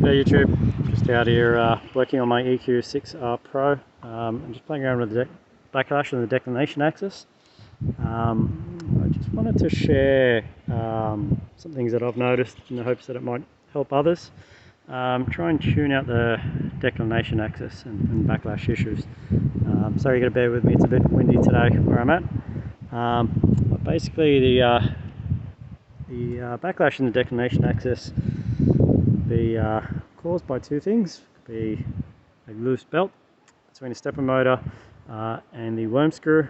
Hey YouTube, just out here working on my EQ6 Pro. I'm just playing around with the backlash and the declination axis. I just wanted to share some things that I've noticed in the hopes that it might help others. Try and tune out the declination axis and backlash issues. Sorry, you got to bear with me, it's a bit windy today where I'm at. But basically the backlash and the declination axis be caused by two things. It could be a loose belt between the stepper motor and the worm screw,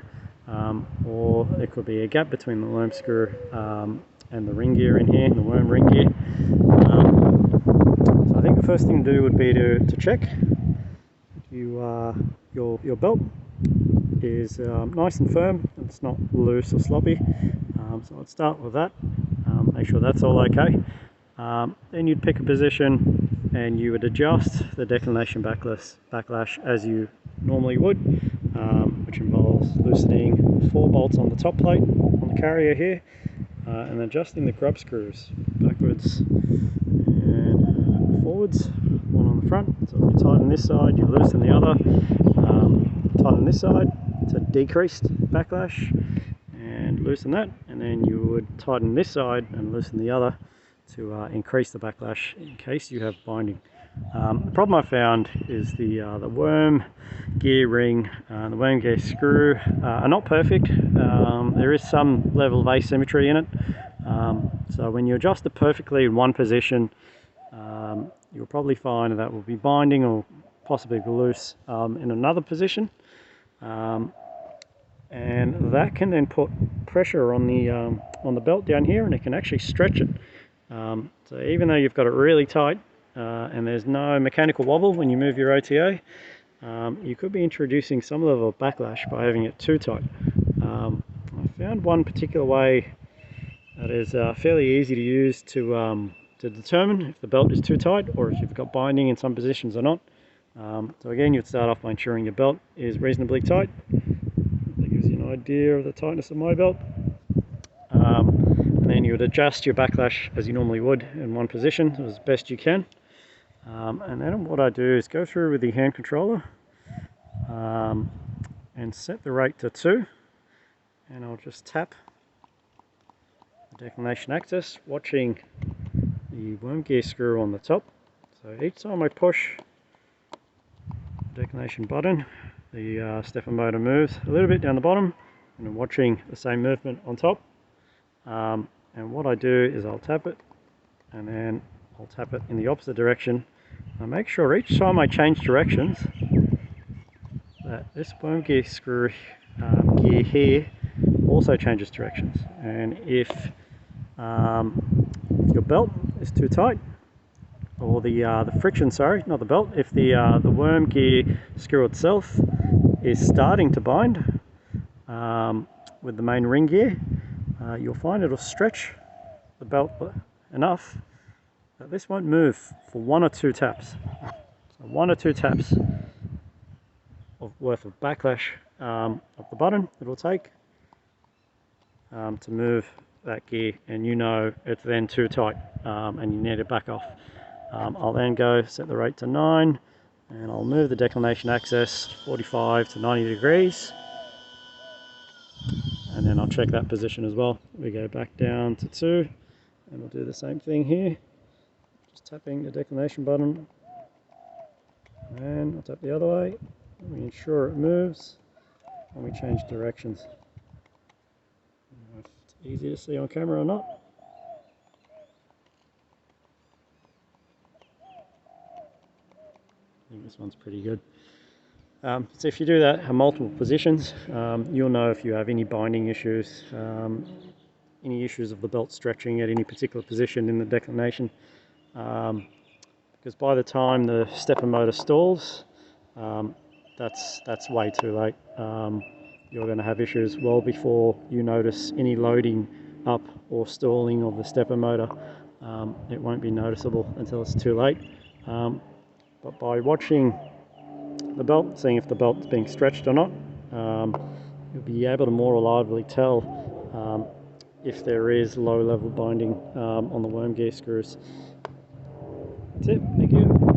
or it could be a gap between the worm screw and the ring gear in here, the worm ring gear. So I think the first thing to do would be to check if your belt is nice and firm, it's not loose or sloppy. So I'd start with that, make sure that's all okay. Then you'd pick a position and you would adjust the declination backlash as you normally would, which involves loosening 4 bolts on the top plate on the carrier here, and adjusting the grub screws backwards and forwards, one on the front. So if you tighten this side, you loosen the other, tighten this side to decrease backlash and loosen that, and then you would tighten this side and loosen the other to increase the backlash in case you have binding. The problem I found is the worm gear ring and the worm gear screw are not perfect. There is some level of asymmetry in it, so when you adjust it perfectly in one position, you'll probably find that will be binding or possibly loose in another position, and that can then put pressure on the belt down here, and it can actually stretch it. So even though you've got it really tight and there's no mechanical wobble when you move your OTA, you could be introducing some level of backlash by having it too tight. I found one particular way that is fairly easy to use to determine if the belt is too tight or if you've got binding in some positions or not. So again, you'd start off by ensuring your belt is reasonably tight. That gives you an idea of the tightness of my belt. And then you would adjust your backlash as you normally would in one position as best you can. And then what I do is go through with the hand controller and set the rate to 2, and I'll just tap the declination axis, watching the worm gear screw on the top. So each time I push the declination button, the stepper motor moves a little bit down the bottom, and I'm watching the same movement on top. And what I do is I'll tap it, and then I'll tap it in the opposite direction. I make sure each time I change directions that this worm gear screw gear here also changes directions. And if your belt is too tight, or the friction, sorry, not the belt, if the worm gear screw itself is starting to bind with the main ring gear, you'll find it'll stretch the belt enough that this won't move for 1 or 2 taps. So 1 or 2 taps worth of backlash of the button it'll take to move that gear, and you know it's then too tight and you need to back off. I'll then go set the rate to 9, and I'll move the declination axis 45 to 90 degrees. And then I'll check that position as well. We go back down to 2, and we'll do the same thing here. Just tapping the declination button, and I'll tap the other way. We ensure it moves, and we change directions. I don't know if it's easy to see on camera or not. I think this one's pretty good. So if you do that in multiple positions, you'll know if you have any binding issues, any issues of the belt stretching at any particular position in the declination, because by the time the stepper motor stalls, that's way too late. You're going to have issues well before you notice any loading up or stalling of the stepper motor. It won't be noticeable until it's too late. But by watching the belt, seeing if the belt is being stretched or not, you'll be able to more reliably tell if there is low level binding on the worm gear screws. That's it. Thank you.